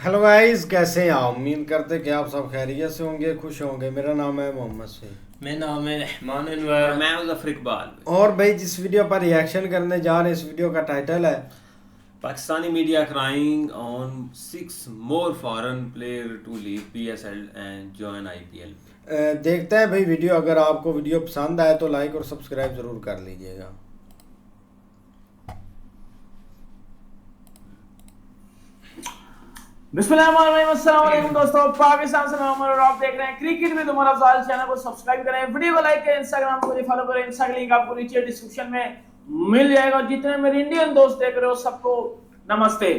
Hello guys, कैसे हैं आप? उम्मीद करते कि आप सब खैरियत से होंगे, खुश होंगे। मेरा नाम है मोहम्मद सईद। मेरा नाम है रहमान अनवर। मैं हूं जफर इकबाल। और भाई, जिस वीडियो पर रिएक्शन करने जा रहे हैं, इस वीडियो का टाइटल है Pakistani media crying on 6 more foreign player to leave PSL and join IPL. देखते हैं भाई वीडियो। अगर आपको वीडियो पसंद आए तो लाइक और सब्सक्राइब ज़रूर कर लीजिएगा। बिस्मिल्लाहिर्रहमानिर्रहीम दोस्तों, पाकिस्तान से मैं उमर और आप देख रहे हैं क्रिकेट में तुम्हारा अफजाल। चैनल को सब्सक्राइब करें, वीडियो को लाइक करें, इंस्टाग्राम को फॉलो करें। इंस्टा का लिंक आपको नीचे डिस्क्रिप्शन में मिल जाएगा। जितने मेरे इंडियन दोस्त देख रहे हो सबको नमस्ते।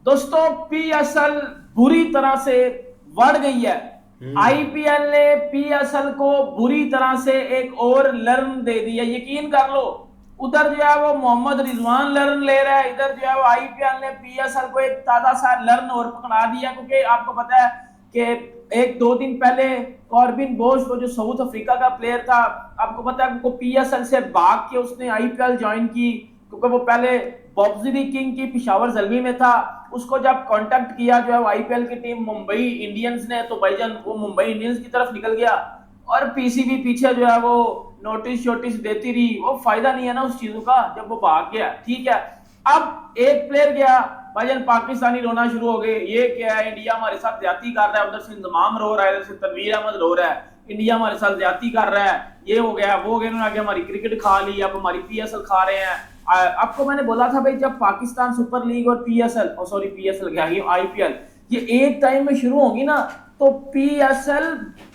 दोस्तों, पीएसएल बुरी तरह से बढ़ गई है। आईपीएल ने पीएसएल को बुरी तरह से एक और लर्न दे दी है। यकीन कर लो, उधर जो है वो मोहम्मद रिजवान लर्न ले रहा है, इधर जो है वो आईपीएल ने पीएसएल को एक ताजा सा लर्न और पकड़ा दिया। क्योंकि आपको पता है कि एक दो दिन पहले कॉर्बिन बोश को, जो साउथ अफ्रीका का प्लेयर था, आपको पता है उनको पीएसएल से भाग के उसने आईपीएल ज्वाइन की। क्योंकि वो पहले बॉब्सरी किंग की पिशावर जल्मी में था। उसको जब कांटेक्ट किया जो है आईपीएल की टीम मुंबई इंडियंस ने, तो भाईजान वो मुंबई इंडियंस की तरफ निकल गया। और पीसीबी पीछे जो है वो नोटिस देती रही। वो फायदा नहीं है ना उस चीजों का जब वो भाग गया। ठीक है, अब एक प्लेयर गया, भाईजान पाकिस्तानी रोना शुरू हो गए। ये क्या है, इंडिया हमारे साथ ज्यादती कर रहा है। उधर से इंतमाम रो रहा है, इधर से तनवीर अहमद रो रहा है, इंडिया हमारे साथ ज्यादती कर रहा है। ये हो गया, वो हो गया, उन्होंने आगे हमारी क्रिकेट खा ली, अब हमारी पीएसएल खा रहे हैं। आपको मैंने बोला था भाई, जब पाकिस्तान सुपर लीग और पीएसएल क्या, ये आईपीएल, ये एक टाइम में शुरू होगी ना, तो पीएसएल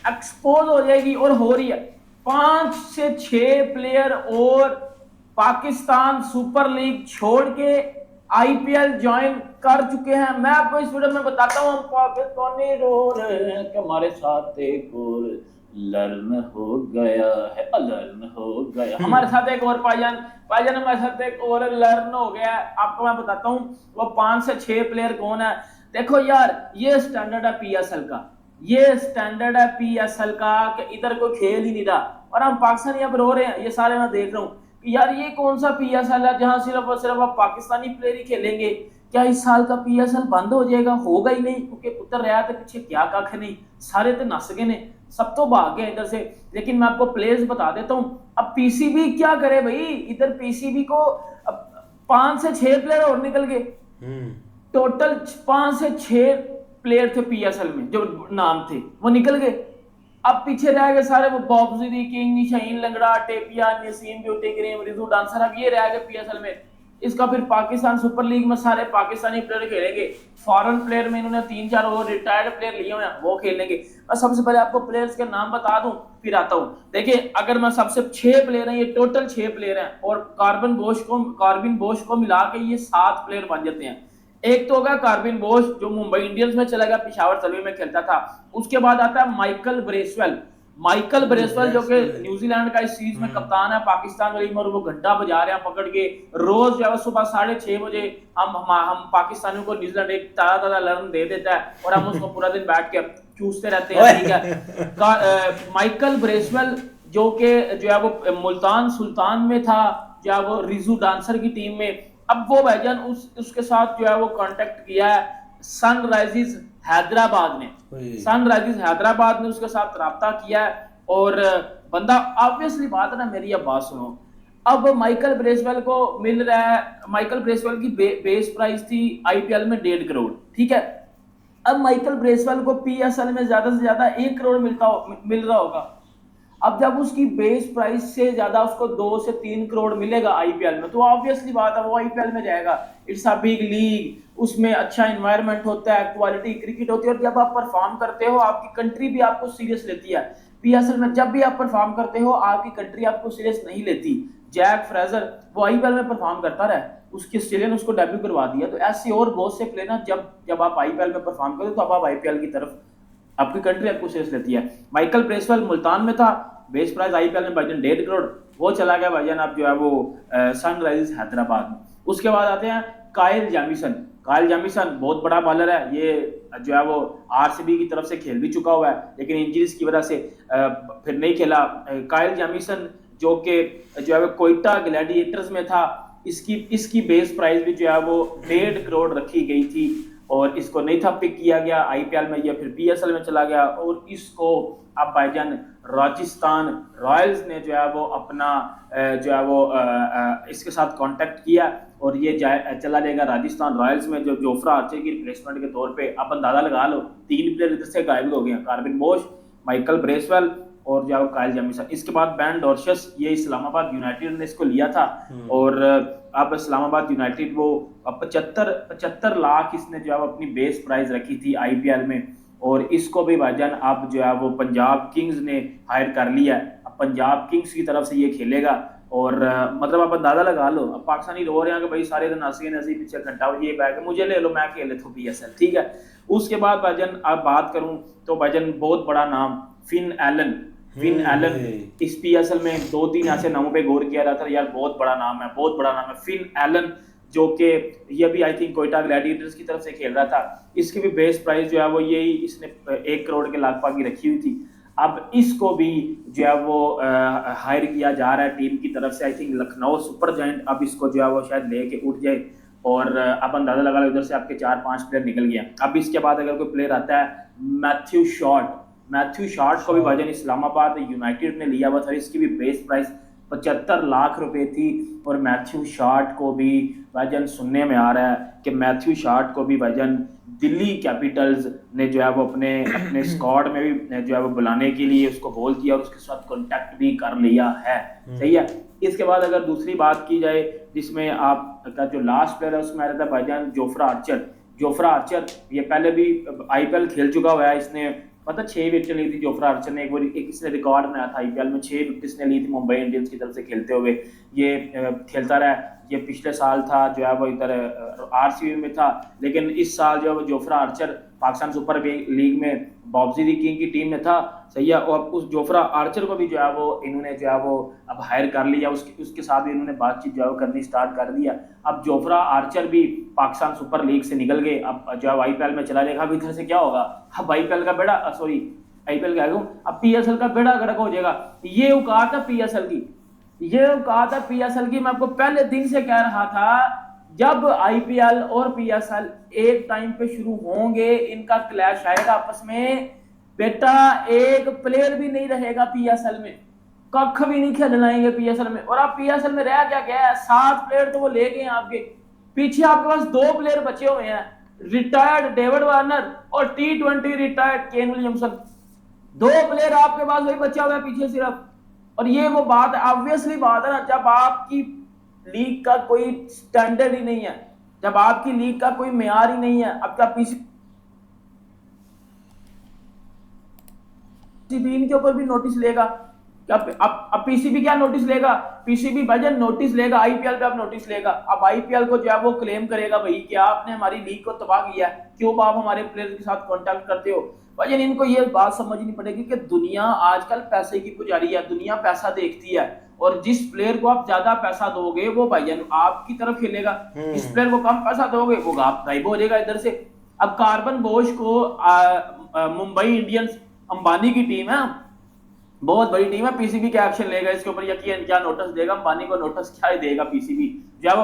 एक्सपोज हो जाएगी। और हो रही है। 5 से 6 प्लेयर और पाकिस्तान सुपर लीग छोड़ के आईपीएल ज्वाइन कर चुके हैं। मैं आपको इस वीडियो में बताता हूँ, हम पाकिस्तानी रो रहे हैं कि हमारे साथ एक और लर्न हो गया है, लर्न हो गया हमारे साथ एक और पायजान हमारे साथ एक और लर्न हो गया है। आपको मैं बताता हूँ वो 5 से 6 प्लेयर कौन है। देखो यार, ये स्टैंडर्ड है पीएसएल का, ये स्टैंडर्ड है पीएसएल का कि इधर कोई खेल ही नहीं रहा और हम पाकिस्तानी अब रो रहे हैं। ये सारे मैं देख रहा हूँ कि यार ये कौन सा पीएसएल है जहां सिर्फ और सिर्फ आप पाकिस्तानी प्लेयर ही खेलेंगे। क्या इस साल का पीएसएल बंद हो जाएगा? होगा ही नहीं, क्योंकि पुत्र रहा थे पीछे क्या कख नहीं, सारे तो नस गए ने, सब तो भाग गए इधर से। लेकिन मैं आपको प्लेयर्स बता देता हूँ। अब पीसीबी क्या करे भाई, इधर पीसीबी को 5 से 6 प्लेयर और निकल गए। टोटल 5 से 6 प्लेयर थे पीएसएल में, जो नाम थे वो निकल गए। अब पीछे रह गए सारे वो बॉब्सरी किंग, शाहीन लंगड़ा, टेपिया, Naseem beauty cream, Riju dancer, अब ये रह गए पीएसएल में। इसका फिर पाकिस्तान सुपर लीग में सारे पाकिस्तानी प्लेयर खेलेंगे। फॉरेन प्लेयर में इन्होंने 3-4 और रिटायर्ड प्लेयर लिए हुए हैं, वो खेलेंगे। मैं सबसे पहले आपको प्लेयर्स के नाम बता दूं, फिर आता हूं। देखिए, अगर मैं सबसे 6 प्लेयर हैं, ये टोटल 6 प्लेयर हैं, और कार्बिन बोश को मिला के ये 7 प्लेयर बन जाते हैं। एक तो होगा कार्बिन बोश, जो मुंबई इंडियंस में चला गया, पिशावर जल्मी में खेलता था। उसके बाद आता है माइकल ब्रेसवेल, जो कि न्यूजीलैंड का इस सीरीज में कप्तान है पाकिस्तान वाली में, और वो घंटा बजा रहे हैं पकड़ के। रोज जो है सुबह 6:30 बजे हम पाकिस्तानियों को न्यूजीलैंड एक ताजा लर्न दे देता है और हम उसको पूरा दिन बैठ के चूसते रहते हैं। ठीक है, माइकल ब्रेसवेल जो है वो मुल्तान सुल्तान में था, जो है वो रिजू डांसर की टीम में। अब वो भाईजान उसके साथ जो है वो कांटेक्ट किया है सनराइजर्स हैदराबाद ने उसके साथ राब्ता किया है। और बंदा, ऑब्वियसली बात है ना मेरी, अब बात सुनो। अब माइकल ब्रेसवेल को मिल रहा है, माइकल ब्रेसवेल की बेस प्राइस थी आईपीएल में 1.5 करोड़। ठीक है, अब माइकल ब्रेसवेल को पीएसएल में ज्यादा से ज्यादा 1 करोड़ मिल रहा होगा। अब जब उसकी बेस प्राइस से ज्यादा उसको 2 से 3 करोड़ मिलेगा आईपीएल में, तो ऑब्वियसली बात है वो आईपीएल में जाएगा। इट्स अ बिग लीग, उसमें अच्छा एनवायरनमेंट होता है, क्वालिटी क्रिकेट होती है, और जब आप परफॉर्म करते हो आपकी कंट्री भी आपको सीरियस लेती है। पीएसएल में जब भी आप परफॉर्म करते हो आपकी कंट्री आपको सीरियस नहीं लेती। जैक फ्रेजर वो आईपीएल में परफॉर्म करता रहा, उसकी ऑस्ट्रेलिया ने उसको डेब्यू करवा दिया। तो ऐसे और बहुत से प्लेयर, जब आप आईपीएल में परफॉर्म करते हो तो आप आईपीएल की तरफ, आपकी कंट्री आपको सीरियस लेती है। माइकल ब्रेसवेल मुल्तान में था, बेस प्राइस आईपीएल में भाईजान 1.5 करोड़, वो चला गया भाईजान अब जो है वो सनराइजर्स हैदराबाद में। उसके बाद आते हैं काइल जैमिसन बहुत बड़ा बॉलर है। ये जो है वो आरसीबी की तरफ से खेल भी चुका हुआ है, लेकिन इंजरीज की वजह से फिर नहीं खेला। काइल जैमिसन जो है वो कोयटा ग्लैडिएटर्स में था, इसकी बेस प्राइस भी जो है वो 1.5 करोड़ रखी गई थी। और इसको नहीं था पिक किया गया आईपीएल में, या फिर पीएसएल में चला गया, और इसको अब भाईजान राजस्थान रॉयल्स ने जो है वो अपना जो है वो इसके साथ कांटेक्ट किया और ये चला जाएगा राजस्थान रॉयल्स में, जो जोफ्रा आर्चर की रिप्लेसमेंट के तौर पे। अब अंदाजा लगा लो 3 प्लेयर इधर से गायब हो गए, कार्बिन बोश, माइकल ब्रेसवेल और जो काइल जेमिसन। इसके बाद बैन डॉर्शस, ये इस्लामाबाद यूनाइटेड ने इसको लिया था और अब इस्लामाबाद यूनाइटेड वो 75 लाख इसने जो है अपनी बेस प्राइस रखी थी आईपीएल में, और इसको भी भाईजान अब जो है वो पंजाब किंग्स ने हायर कर लिया है। अब पंजाब किंग्स की तरफ से ये खेलेगा और मतलब आप अंदाजा लगा लो, अब पाकिस्तानी रो रहे हैं कि भाई सारे दिन नसी पीछे घंटा ये बैग मुझे ले लो, मैं खेल लेता हूँ पीएसएल, ठीक है। उसके बाद भाईजान अब बात करूं तो भाईजान बहुत बड़ा नाम फिन एलन इस पीएसएल में 2-3 ऐसे नामों पे गौर किया रहा था यार, बहुत बड़ा नाम है फिन एलन, जो कि ये भी आई थिंक कोयटा ग्लैडिएटर्स की तरफ से खेल रहा था। इसकी भी बेस प्राइस जो है वो यही इसने 1 करोड़ के लागपाग की रखी हुई थी। अब इसको भी जो है वो हायर किया जा रहा है टीम की तरफ से, I think Lucknow super giant अब इसको जो है वो शायद लेके उठ जाए, और अब अंदाजा लगा लो इधर से आपके 4-5 प्लेयर निकल गए। अब इसके बाद अगर कोई प्लेयर आता है मैथ्यू शॉर्ट को भी भाईजान इस्लामाबाद यूनाइटेड ने लिया हुआ था, इसकी भी बेस प्राइस 75 लाख रुपए थी, और मैथ्यू शॉर्ट को भी भाईजान सुनने में आ रहा है कि मैथ्यू शॉर्ट को भी भाईजान दिल्ली कैपिटल्स ने जो है वो अपने स्क्वाड में भी जो है वो बुलाने के लिए उसको बोल दिया और उसके साथ कांटेक्ट भी कर लिया है, सही है। इसके बाद अगर दूसरी बात की जाए जिसमें आपका जो लास्ट प्लेयर है उसमें आ रहा था भाईजान जोफ्रा आर्चर, ये पहले भी आईपीएल खेल चुका हुआ है, इसने मतलब 6 विकेट ली थी जोफ्रा आर्चर ने, एक इसने रिकॉर्ड बनाया था आईपीएल में, 6 विकेट इसने ली थी मुंबई इंडियंस की तरफ से खेलते हुए। ये खेलता रहा, ये पिछले साल था जो है वो इधर आरसीबी में था, लेकिन इस साल जो है वो Jofra Archer Pakistan super league में बॉब्जी दी किंग की टीम में था, सही है। और उस जोफ्रा आर्चर को भी जो है वो इन्होंने जो है वो अब हायर कर लिया, उसके साथ भी इन्होंने बातचीत जो है वो करनी स्टार्ट कर दिया। अब जोफ्रा आर्चर भी पाकिस्तान सुपर लीग से निकल गए, अब जो है आईपीएल में चला जाएगा। अब इधर से क्या होगा, अब आईपीएल का बेड़ा आईपीएल का अब पीएसएल का बेड़ा गर्क हो जाएगा। ये औकात है पीएसएल की, मैं आपको पहले दिन से कह रहा था जब आईपीएल और पीएसएल एक टाइम पे शुरू होंगे इनका क्लैश आएगा आपस में, बेटा एक प्लेयर भी नहीं रहेगा पीएसएल में, कख भी नहीं खेलनाएंगे पीएसएल में। और आप पीएसएल में रह क्या गया है, 7 प्लेयर तो वो ले गए आपके पीछे, आपके पास 2 प्लेयर बचे हुए हैं, रिटायर्ड डेविड वार्नर और T20 retired Kane Williamson, 2 player आपके पास वही बचा हुआ है पीछे सिर्फ। और ये वो बात ऑब्वियसली बात है ना, जब आपकी लीग का कोई स्टैंडर्ड ही नहीं है, जब आपकी लीग का कोई मेयार ही नहीं है, अब क्या पीसीबी इनके ऊपर भी नोटिस लेगा क्या? अब पीसीबी क्या नोटिस लेगा, पीसीबी भाईजान नोटिस लेगा आईपीएल पे, अब नोटिस लेगा। अब आईपीएल को जो है वो क्लेम करेगा भाई कि आपने हमारी लीग को तबाह किया, क्यों आप हमारे प्लेयर के साथ कांटेक्ट करते हो। भाईजान इनको ये बात समझनी पड़ेगी कि दुनिया आजकल पैसे की पुजारी है, दुनिया पैसा देखती है, और जिस प्लेयर को आप ज्यादा पैसा दोगे वो भाईजान आपकी तरफ खेलेगा, जिस प्लेयर को कम पैसा दोगे वो आप गायब हो जाएगा इधर से। अब कार्बन बोश को मुंबई इंडियंस अंबानी की टीम है, बहुत बड़ी टीम है, पीसीबी क्या एक्शन लेगा इसके ऊपर, यकीन क्या नोटिस देगा, अंबानी को नोटिस क्या देगा पीसीबी, जब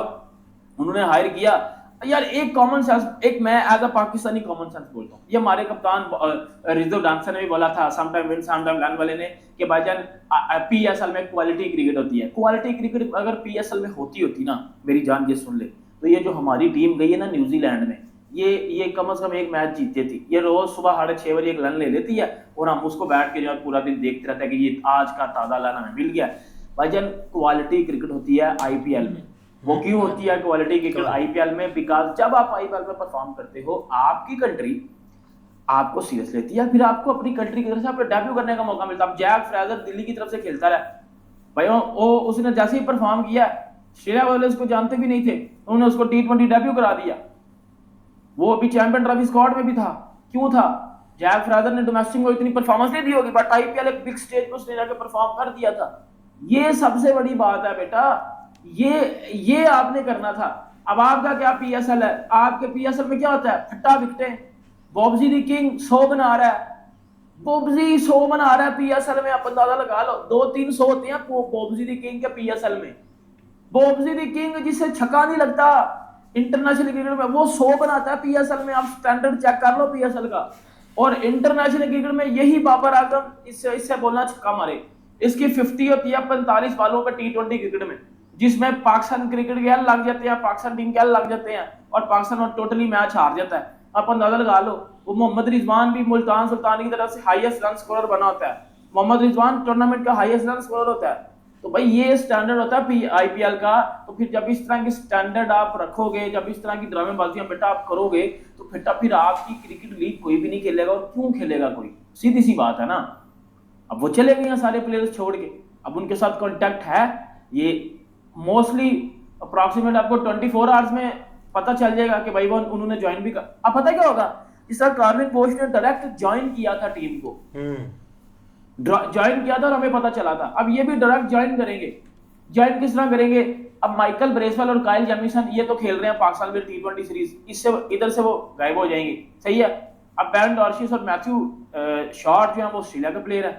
उन्होंने हायर किया। यार एक कॉमन सेंस, एक मैं as a Pakistani common sense बोलता हूँ, ये हमारे कप्तान रिजो डांसर ने भी बोला था समटाइम विन समटाइम लर्न वाले ने, कि भाईजान पीएसएल में क्वालिटी क्रिकेट होती है। क्वालिटी क्रिकेट अगर पीएसएल में होती ना, मेरी जान ये सुन ले, तो ये जो हमारी टीम गई है ना न्यूजीलैंड में, ये कम से कम एक मैच जीतती थी, ये रोज सुबह 6:30 बजे एक रन ले लेती है और हम उसको बैठ के जो पूरा दिन देखते रहते हैं कि ये आज का ताजा रन हमें मिल गया। भाईजान क्वालिटी क्रिकेट होती है आईपीएल में। वो क्यों होती है क्वालिटी क्रिकेट आईपीएल में? बिकॉज जब आप आईपीएल में परफॉर्म करते हो, आपकी कंट्री आपको सीरियस लेती है, फिर आपको अपनी कंट्री की तरफ से आपको डेब्यू करने का मौका मिलता है। जैक फ्रेजर दिल्ली की तरफ से खेलता रहा भाई, वो उसने जैसे ही परफॉर्म किया, श्रेया वाले उसको जानते भी नहीं थे, उन्होंने उसको T20 डेब्यू करा दिया। वो अभी चैंपियन ट्रॉफी स्क्वाड में भी था, क्यों था? जैक फ्रेजर ने डोमेस्टिक में इतनी परफॉर्मेंस नहीं दी होगी, बट आईपीएल एक बिग स्टेज पर उसने जाकर परफॉर्म कर दिया था। ये सबसे बड़ी बात है बेटा, ये आपने करना था। अब आपका क्या पीएसएल है, आपके पीएसएल में क्या होता है, फट्टा विकटें, बॉब्जी दी किंग 100 बना रहा है, बॉब्जी 100 बना रहा है पीएसएल में, आप अंदाजा लगा लो, 2-300 होते हैं बॉब्जी दी किंग के पीएसएल में। बॉब्जी दी किंग जिससे छक्का नहीं लगता, इंटरनेशनल क्रिकेट में वो 100 बनाता है, पीएसएल में आप स्टैंडर्ड चेक कर लो पीएसएल का। और इंटरनेशनल क्रिकेट में यही बाबर आजम इससे बोलना छक्का मारे, इसकी 50 होती है 45 बालों पे T20 क्रिकेट में, जिसमें पाकिस्तान क्रिकेट के लग जाते हैं, पाकिस्तान टीम के लग जाते हैं और पाकिस्तान टोटली मैच हार जाता है। आप अंदाजा लगा लो, वो मोहम्मद रिजवान भी मुल्तान सुल्तानी की तरफ से हाईएस्ट रन स्कोरर बना होता है, मोहम्मद रिजवान टूर्नामेंट का हाईएस्ट रन स्कोरर होता है। तो भाई ये स्टैंडर्ड होता है आईपीएल का। तो फिर जब इस तरह की स्टैंडर्ड आप रखोगे, जब इस तरह की ड्रामेबाजियां बेटा आप करोगे, तो फिर आपकी क्रिकेट लीग कोई भी नहीं खेलेगा। और क्यों खेलेगा कोई, सीधी सी बात है ना। अब वो चले गए हैं सारे प्लेयर्स छोड़ के, अब उनके साथ कांटेक्ट है, ये मोस्टली अप्रॉक्सीमेट आपको 24 आवर्स में पता चल जाएगा कि भाई वो उन्होंने ज्वाइन भी कर। अब पता क्या होगा, इस तरह कार्विन बोश ने डायरेक्ट ज्वाइन किया था टीम को, ज्वाइन किया था और हमें पता चला था। अब ये भी डायरेक्ट ज्वाइन करेंगे। ज्वाइन किस तरह करेंगे, अब माइकल ब्रेसवेल और काइल जेमिसन ये तो खेल रहे हैं पाकिस्तान में T20 सीरीज, इससे इधर से वो गायब हो जाएंगे, सही है। अब बैरन डॉर्शिस और मैथ्यू शॉर्ट जो है वो ऑस्ट्रेलिया के प्लेयर है,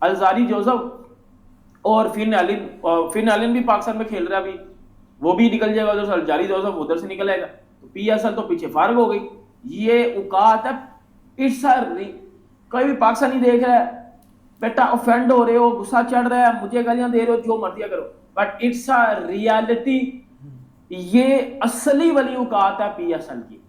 अलजारी जोसेफ और फिन एलिन भी पाकिस्तान में खेल रहा है अभी, वो भी निकल जाएगा उधर से, अलजारी जोसेफ उधर से निकल आएगा, तो पीएसएल तो पीछे फार्ग हो गई। ये औकात है, इट्स कोई भी पाकिस्तानी देख रहा है, बेटा ऑफेंड हो रहे हो, गुस्सा चढ़ रहा है, मुझे गालियां दे रहे हो, जो मर्जी करो, बट इट्स अ रियलिटी। ये असली वाली औकात है पीएसएल की,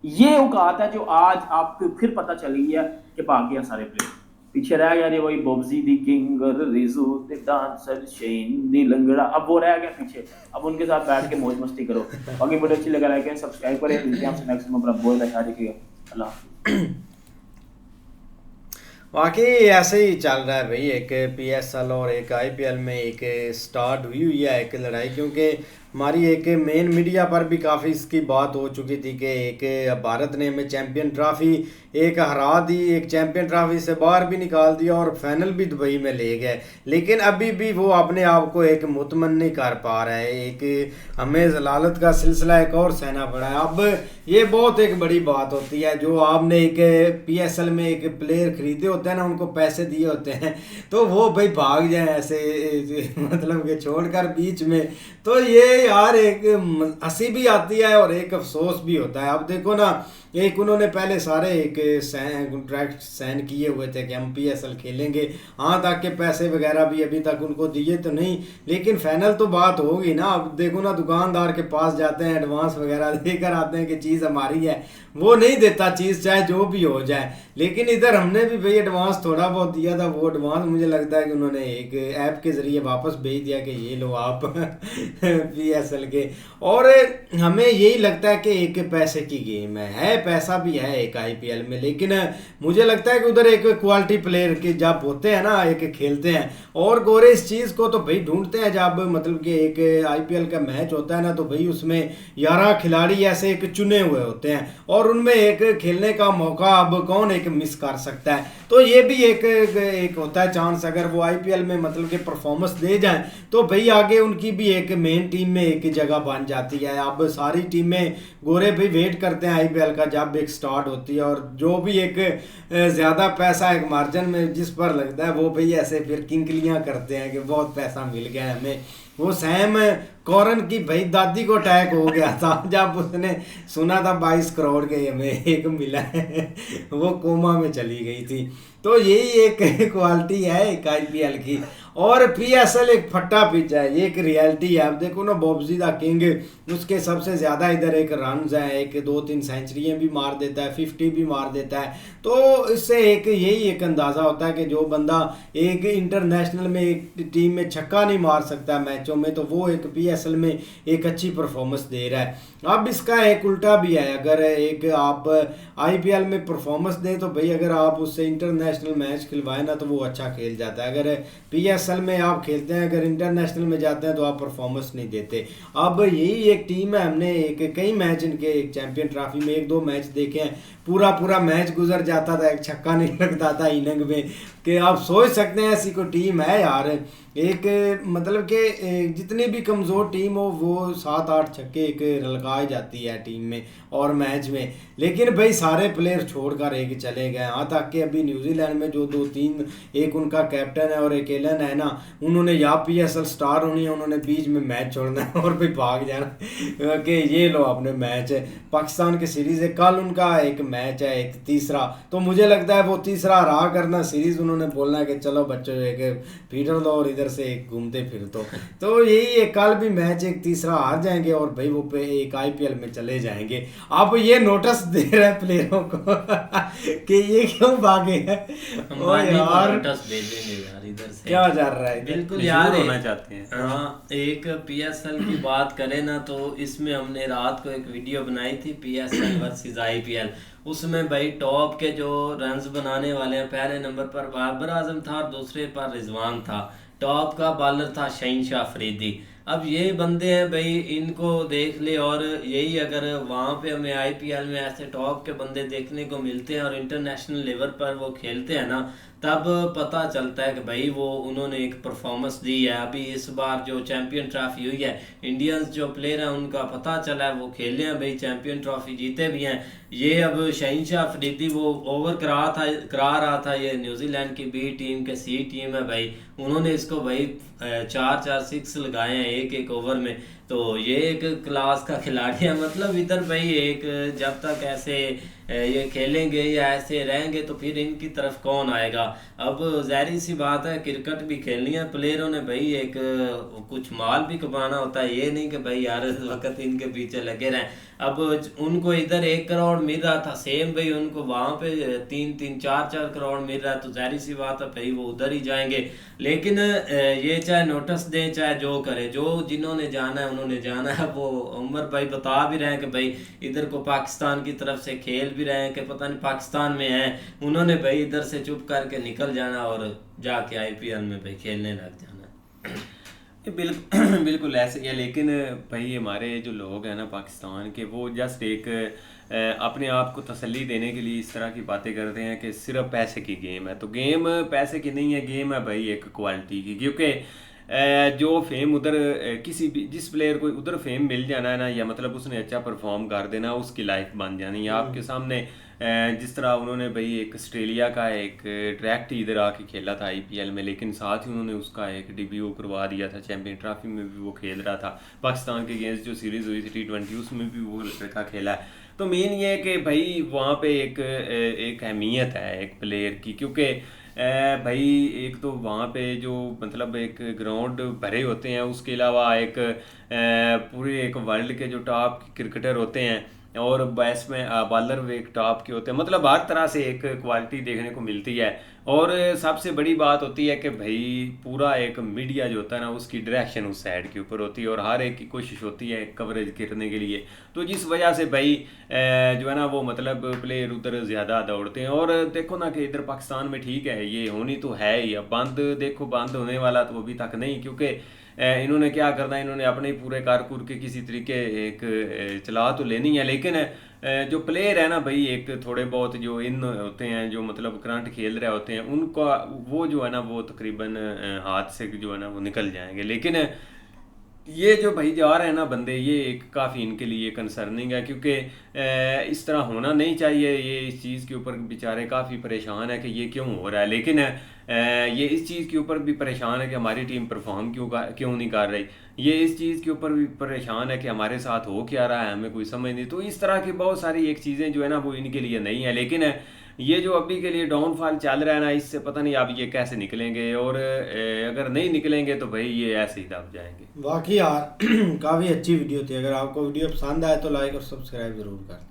ये औकात है जो आज आपको फिर पता चली है कि भाग गया सारे प्लेयर, पीछे रह गया रे वही बॉब्जी दी किंग, रिजू दी डांसर, शेन दी लंगड़ा, अब वो रह गया पीछे। अब उनके साथ बैठ के मौज मस्ती करो। बाकी वीडियो अच्छी लगा लाइक करें, सब्सक्राइब करें, मिलते हैं आपसे नेक्स्ट में। अपना बहुत अच्छा रखिएगा, अल्लाह। बाकी ऐसे ही चल रहा है भाई, एक पीएसएल और एक आईपीएल में एक स्टार्ट हुई है एक लड़ाई, क्योंकि हमारी एक मेन मीडिया पर भी काफ़ी इसकी बात हो चुकी थी कि एक भारत ने हमें चैंपियन ट्रॉफी एक हरा दी, एक चैंपियन ट्रॉफी से बाहर भी निकाल दिया और फाइनल भी दुबई में ले गए, लेकिन अभी भी वो अपने आप को एक मुतमन नहीं कर पा रहा है। एक हमें जलालत का सिलसिला एक और सहना पड़ा है। अब ये बहुत एक बड़ी बात होती है, जो आपने एक पीएसएल में एक प्लेयर खरीदे होते हैं ना, उनको पैसे दिए होते हैं, तो वो भाई भाग जाए ऐसे मतलब कि छोड़कर बीच में, तो ये यार एक हंसी भी आती है और एक अफसोस भी होता है। अब देखो ना, एक उन्होंने पहले सारे एक कॉन्ट्रैक्ट साइन किए हुए थे कि हम पीएसएल खेलेंगे, हाँ ताकि पैसे वगैरह भी अभी तक उनको दिए तो नहीं, लेकिन फाइनल तो बात होगी ना। अब देखो ना, दुकानदार के पास जाते हैं, एडवांस वगैरह देकर आते हैं कि चीज़ हमारी है, वो नहीं देता चीज़ चाहे जो भी हो जाए। लेकिन इधर हमने भी भाई एडवांस थोड़ा बहुत दिया था, वो एडवांस मुझे लगता है कि उन्होंने एक ऐप के ज़रिए वापस भेज दिया कि ये लो आप पीएसएल के। और हमें यही लगता है कि एक पैसे की गेम है, पैसा भी है एक आईपीएल में, लेकिन मुझे लगता है कि उधर एक क्वालिटी प्लेयर के जब होते हैं ना, एक खेलते हैं, और गोरे इस चीज़ को तो भाई ढूंढते हैं। जब मतलब कि एक आईपीएल का मैच होता है ना, तो भाई उसमें 11 खिलाड़ी ऐसे एक चुने हुए होते हैं और उनमें एक खेलने का मौका अब कौन एक मिस कर सकता है। तो ये भी एक होता है चांस, अगर वो आईपीएल में मतलब कि परफॉर्मेंस दे जाएं तो भाई आगे उनकी भी एक मेन टीम में एक जगह बन जाती है। अब सारी टीमें गोरे भाई वेट करते हैं आईपीएल का जब एक स्टार्ट होती है, और जो भी एक ज़्यादा पैसा एक मार्जिन में जिस पर लगता है वो भाई ऐसे फिर किंकलियाँ करते हैं कि बहुत पैसा मिल गया हमें। वो सैम कॉरन की भाई दादी को अटैक हो गया था जब उसने सुना था 22 करोड़ के हमें एक मिला है, वो कोमा में चली गई थी। तो यही एक क्वालिटी है एक आईपीएल की। और पीएसएल एक फट्टा पिच है, ये एक रियलिटी है। अब देखो ना, बॉब्जी द किंग, उसके सबसे ज़्यादा इधर एक रन्स हैं, एक 2-3 सेंचुरियाँ भी मार देता है, 50 भी मार देता है। तो इससे एक यही एक अंदाज़ा होता है कि जो बंदा एक इंटरनेशनल में एक टीम में छक्का नहीं मार सकता मैचों में, तो वो एक पीएसएल में एक अच्छी परफॉर्मेंस दे रहा है। अब इसका एक उल्टा भी है, अगर एक आप आईपीएल में परफॉर्मेंस दें तो भाई अगर आप उससे इंटरनेशनल मैच खिलवाएं ना तो वो अच्छा खेल जाता है। अगर पीएसएल में आप खेलते हैं, अगर इंटरनेशनल में जाते हैं तो आप परफॉर्मेंस नहीं देते। अब यही एक टीम है, हमने एक कई मैच इनके एक चैंपियन ट्रॉफी में 1-2 मैच देखे हैं, पूरा मैच गुजर जाता था, एक छक्का नहीं लगता था इनिंग में, कि आप सोच सकते हैं ऐसी कोई टीम है यार। एक मतलब कि जितनी भी कमज़ोर टीम हो वो 7-8 छक्के एक लगा जाती है टीम में और मैच में। लेकिन भाई सारे प्लेयर छोड़कर एक चले गए। यहाँ तक कि अभी न्यूजीलैंड में जो 2-3 एक उनका कैप्टन है और एक एलन है ना, उन्होंने या PSL स्टार होनी है, उन्होंने बीच में मैच छोड़ना है और भी भाग जाना कि ये लो अपने मैच है। पाकिस्तान की सीरीज़ है, कल उनका एक मैच है, एक तीसरा, तो मुझे लगता है वो तीसरा हरा करना सीरीज़, उन्होंने बोलना है कि चलो बच्चों एक फीडर दो और इधर से एक घूमते फिर तो यही है। कल भी मैच एक तीसरा हार जाएंगे और भाई वो पे एक IPL में चले जाएंगे। अब ये नोटिस दे रहे हैं प्लेयरों को कि ये क्यों भागे हैं। यार नोटिस भेजेंगे यार इधर से, क्या चल रहा है बिल्कुल यार होना चाहते हैं। हाँ, एक PSL की बात करें ना तो इसमें हमने रात को एक वीडियो बनाई थी PSL वर्सेस IPL। उसमें भाई टॉप के जो रन्स बनाने वाले हैं, पहले नंबर पर बाबर आजम था और दूसरे पर रिजवान था। टॉप का बॉलर था शहीनशाह अफरीदी। अब ये बंदे हैं भाई, इनको देख ले, और यही अगर वहाँ पे हमें IPL में ऐसे टॉप के बंदे देखने को मिलते हैं और इंटरनेशनल लेवल पर वो खेलते हैं ना, तब पता चलता है कि भाई वो उन्होंने एक परफॉर्मेंस दी है। अभी इस बार जो चैंपियन ट्रॉफी हुई है, इंडियंस जो प्लेयर हैं उनका पता चला है, वो खेले हैं भाई, चैंपियन ट्रॉफी जीते भी हैं। ये अब शहीनशाह अफरीदी वो ओवर करा रहा था, ये न्यूजीलैंड की B टीम के C टीम है भाई, उन्होंने इसको भाई 4-4 6 लगाए हैं एक ओवर में। तो ये एक क्लास का खिलाड़ी है। मतलब इधर भाई एक जब तक ऐसे ये खेलेंगे या ऐसे रहेंगे तो फिर इनकी तरफ कौन आएगा। अब जाहिर सी बात है, क्रिकेट भी खेलनी है प्लेयरों ने भाई, एक कुछ माल भी कमाना होता है। ये नहीं कि भाई यार वक्त इनके पीछे लगे रहें। अब उनको इधर 1 करोड़ मिल रहा था, सेम भाई उनको वहाँ पे 3-3 4-4 करोड़ मिल रहा है, तो जाहिर सी बात है भाई वो उधर ही जाएंगे। लेकिन ये चाहे नोटिस दें चाहे जो करे, जो जिन्होंने जाना है उन्होंने जाना है। वो उमर भाई बता भी रहे हैं कि भाई इधर को पाकिस्तान की तरफ से खेल भी रहे हैं कि पता नहीं पाकिस्तान में है, उन्होंने भाई इधर से चुप करके निकल जाना और जाके IPL में भाई खेलने लग जाना। बिल्कुल ऐसे ही है। लेकिन भाई हमारे जो लोग हैं ना पाकिस्तान के, वो जस्ट एक अपने आप को तसल्ली देने के लिए इस तरह की बातें करते हैं कि सिर्फ पैसे की गेम है। तो गेम पैसे की नहीं है, गेम है भाई एक क्वालिटी की। क्योंकि जो फेम उधर किसी भी जिस प्लेयर को उधर फेम मिल जाना है ना, या मतलब उसने अच्छा परफॉर्म कर देना, उसकी लाइफ बन जानी है। आपके सामने जिस तरह उन्होंने भाई एक ऑस्ट्रेलिया का एक डायरेक्ट इधर आके खेला था IPL में, लेकिन साथ ही उन्होंने उसका एक डेब्यू करवा दिया था। चैंपियन ट्रॉफी में भी वो खेल रहा था, पाकिस्तान के अगेंस्ट जो सीरीज़ हुई थी T20 उसमें भी वो लड़का खेला है। तो मेन ये है कि भाई वहाँ पे एक अहमियत है एक प्लेयर की। क्योंकि भाई एक तो वहाँ पे जो मतलब एक ग्राउंड भरे होते हैं, उसके अलावा एक पूरे एक वर्ल्ड के जो टॉप क्रिकेटर होते हैं और बैट्समैन बॉलर एक टॉप के होते हैं। मतलब हर तरह से एक क्वालिटी देखने को मिलती है। और सबसे बड़ी बात होती है कि भाई पूरा एक मीडिया जो होता है ना, उसकी डायरेक्शन उस साइड के ऊपर होती है और हर एक की कोशिश होती है कवरेज करने के लिए। तो जिस वजह से भाई जो है ना वो मतलब प्लेयर उधर ज़्यादा दौड़ते हैं। और देखो ना कि इधर पाकिस्तान में ठीक है, ये होनी तो है ही। अब बंद देखो, बंद होने वाला तो अभी तक नहीं, क्योंकि इन्होंने क्या करना है, इन्होंने अपने पूरे कारकुर के किसी तरीके एक चला तो लेनी है। लेकिन जो प्लेयर है ना भाई, एक थोड़े बहुत जो इन होते हैं जो मतलब करंट खेल रहे होते हैं, उनका वो जो है ना वो तकरीबन हाथ से जो है ना वो निकल जाएंगे। लेकिन ये जो भाई जा रहे हैं ना बंदे, ये एक काफ़ी इनके लिए कंसर्निंग है। क्योंकि इस तरह होना नहीं चाहिए। ये इस चीज़ के ऊपर बेचारे काफ़ी परेशान है कि ये क्यों हो रहा है। लेकिन ये इस चीज़ के ऊपर भी परेशान है कि हमारी टीम परफॉर्म क्यों नहीं कर रही। ये इस चीज़ के ऊपर भी परेशान है कि हमारे साथ हो क्या रहा है, हमें कोई समझ नहीं। तो इस तरह की बहुत सारी एक चीज़ें जो है ना वो इनके लिए नहीं है। लेकिन ये जो अभी के लिए डाउनफॉल चल रहा है ना, इससे पता नहीं अब ये कैसे निकलेंगे। और अगर नहीं निकलेंगे तो भाई ये ऐसे ही दब जाएंगे। वाकई यार काफ़ी अच्छी वीडियो थी। अगर आपको वीडियो पसंद आए तो लाइक और सब्सक्राइब ज़रूर करें।